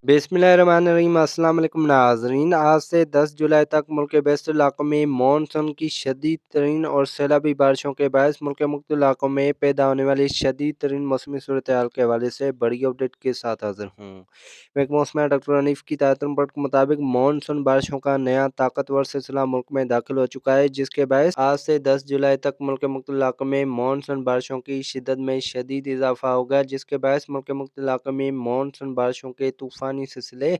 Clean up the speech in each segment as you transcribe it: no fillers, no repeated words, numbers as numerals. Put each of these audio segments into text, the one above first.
बिस्मिल्लाहिर्रहमानिर्रहीम। अस्सलाम वालेकुम नाज़रीन। आज से 10 जुलाई तक मुल्क के बेशतर इलाकों में मानसून की शदीद तरीन और सैलाबी बारिशों के बायस मुल्क के मुख्तलिफ इलाकों में पैदा होने वाली शदीद तरीन मौसमी सूरत हाल के हवाले से बड़ी अपडेट के साथ हाजिर हूँ। महकमा मौसम डॉक्टर हनीफ की ताज़ा रिपोर्ट के मुताबिक मानसून बारिशों का नया ताकतवर सिलसिला मुल्क में दाखिल हो चुका है, जिसके बायस आज से 10 जुलाई तक मुल्क के मुख्तलिफ इलाकों में मानसून बारिशों की शिद्दत में शदीद इजाफा होगा, जिसके बायस मुल्क के मुख्तलिफ इलाकों में मानसून बारिशों के तूफ़ानी सिलसिले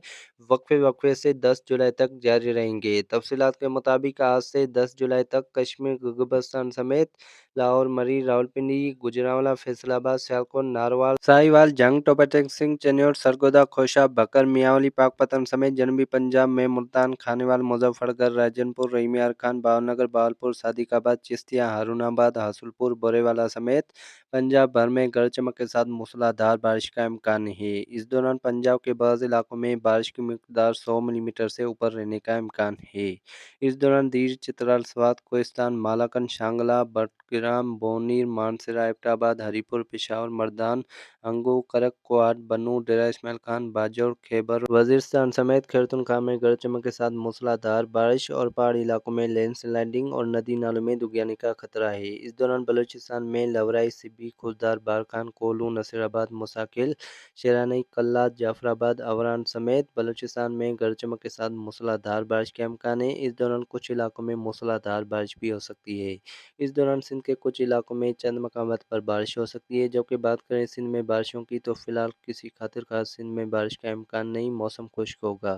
वक्फे वक्फे से 10 जुलाई तक जारी रहेंगे। तफसीलात के मुताबिक आज से 10 जुलाई तक कश्मीर, गिलगित-बल्तिस्तान समेत लाहौर, मरी, रावलपिंडी, गुजरांवाला, फैसलाबाद, सियालकोट, नारवाल, साहिवाल, जंग, टोपा-टेक सिंह, चनियोट, सरगोदा, खोशा, बकर, मियांवाली, पाकपतन समेत जनूबी पंजाब में मुल्तान, खानेवाल, मुजफ्फरगढ़, राजनपुर, रहीम खान, भावनगर, बहावलपुर, सादिकाबाद, चिश्तिया, हारूनाबाद, हासुलपुर, बोरेवाला समेत पंजाब भर में गरज चमक के साथ मूसलाधार बारिश का इम्कान है। इस दौरान पंजाब के बाज़ इलाकों में बारिश की मिकदार 100 मिलीमीटर से ऊपर रहने का इम्कान है। इस दौरान दीर, चित्राल, स्वात, कोहिस्तान, मालाकंड, शांगला, बटग्राम, बोनीर, मानसरा, एबटाबाद, हरीपुर, पेशावर, मर्दान, अंगू, करक, कोआट, बनू, डेरा इस्माइल खान, बाजौर, खैबर वजीरस्तान समेत खैरतुनखा में गरज चमक के साथ मूसलाधार बारिश और पहाड़ी इलाकों में लैंडस्लाइडिंग और नदी नालों में दुगियाने का खतरा है। इस दौरान बलूचिस्तान में लवराई, सिब्बी, खुलदार, बारखान, कोलू, नसीराबाद, मुसाकिल, शेरानी, कल्ला, जाफराबाद, अवरान समेत बलूचिस्तान में गरज चमक के साथ मूसलाधार बारिश का इम्कान है। इस दौरान कुछ इलाकों में मूसलाधार बारिश भी हो सकती है। इस दौरान सिंध के कुछ इलाकों में चंद मकामात पर बारिश हो सकती है। जबकि बात करें सिंध में बारिशों की, तो फिलहाल किसी खातिर खास सिंध में बारिश का इम्कान नहीं, मौसम खुश्क होगा।